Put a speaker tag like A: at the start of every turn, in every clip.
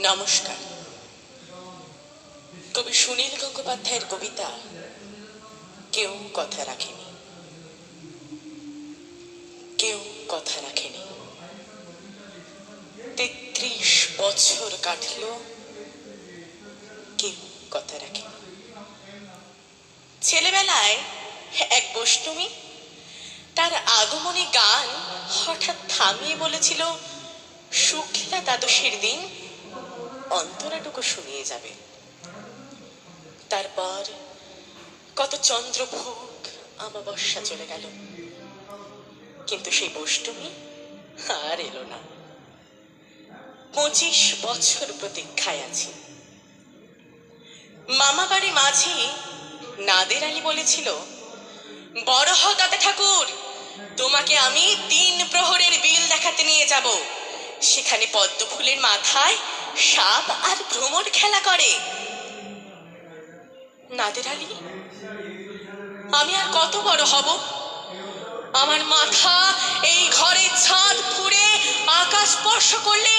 A: নমস্কার। কবি সুনীল গঙ্গোপাধ্যায়ের কবিতা কেউ কথা রাখেনি। কেউ কথা রাখেনি। ৩৩ বছর কাটল, কেউ কথা রাখেনি। ছেলেবেলায় এক বৈষ্ণবী তার আগমনী গান হঠাৎ থামিয়ে বলেছিল, শুক্লা দ্বাদশীর দিন অন্তরাটুকু শুনিয়ে যাবে। তারপর কত চন্দ্রভোগ আমাবস্যা চলে গেল, কিন্তু সেই বৈষ্ণবী আর এলো না। 25 বছর প্রতীক্ষায় আছি। মামা বাড়ি মাঝি নাদের আলী বলেছিল, বড় হও দাদা ঠাকুর, তোমাকে আমি 3 প্রহরের বিল দেখাতে নিয়ে যাব। সেখানে পদ্ম ফুলের মাথায় সাপ আর ভ্রমর খেলা করে। নাদের আলী, আমি আর কত বড় হব? আমার মাথা এই ঘরের ছাদ ফুঁড়ে আকাশ স্পর্শ করলে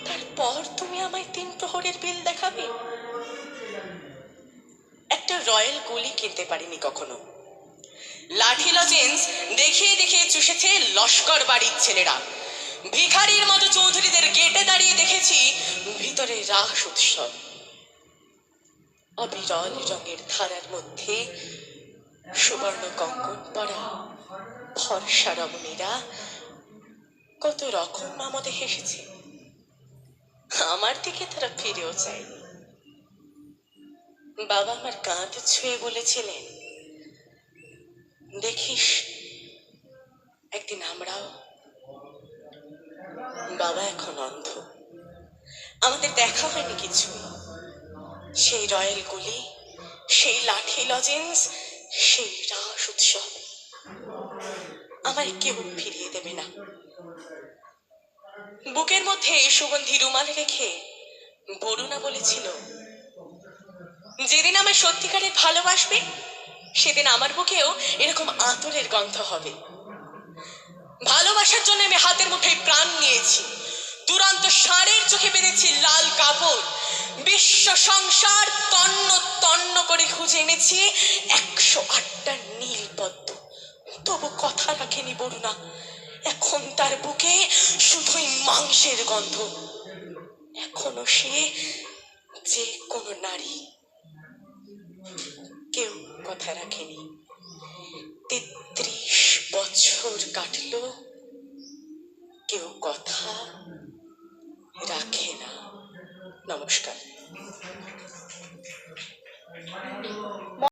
A: তারপর তুমি আমায় 3 প্রহরের বিল দেখাবে? একটা রয়্যাল গুলি কিনতে পারিনি কখনো। লাঠি লজেন্স দেখিয়ে দেখিয়ে চুষেছে লস্কর বাড়ির ছেলেরা। ভিখারির মতো চৌধুরীদের গেটে দাঁড়িয়ে দেখেছি ভিতরে রাস উৎসব। অবিরল রঙের ধারার মধ্যে সুবর্ণ কঙ্কন পরা ফর্সা রমণীরা কত রকম মামদে হেসেছে। আমার দিকে তারা ফিরেও চায়নি। বাবা আমার কাঁধ ছুঁয়ে বলেছিলেন, দেখিস একদিন আমরাও। বাবা এখন অন্ধ, আমাদের দেখা হয়নি কিছু। সেই রয়্যাল গুলি, সেই লাঠি লজেন্স, সেই রাস উৎসব আমায় কেউ ফিরিয়ে দেবে না। বুকের মধ্যে সুগন্ধি রুমাল রেখে বরুণা বলেছিল, যেদিন আমায় সত্যিকারের ভালোবাসবে সেদিন আমার বুকেও এরকম আতরের গন্ধ হবে। ভালোবাসার জন্য আমি হাতের মুঠোয় প্রাণ নিয়েছি। দুরন্ত ষাঁড়ের চোখে বেঁধেছি লাল কাপড়। বিশ্ব সংসার তন্ন তন্ন করে খুঁজে এনেছি 108টা নীল পদ্ম। তবু কথা রাখেনি বরুণা। এখন তার বুকে শুধুই মাংসের গন্ধ। এখনো সে যে কোনো নারী। কেউ কথা রাখেনি। 33 বছর কাটল, কেউ কথা রাখে না। নমস্কার।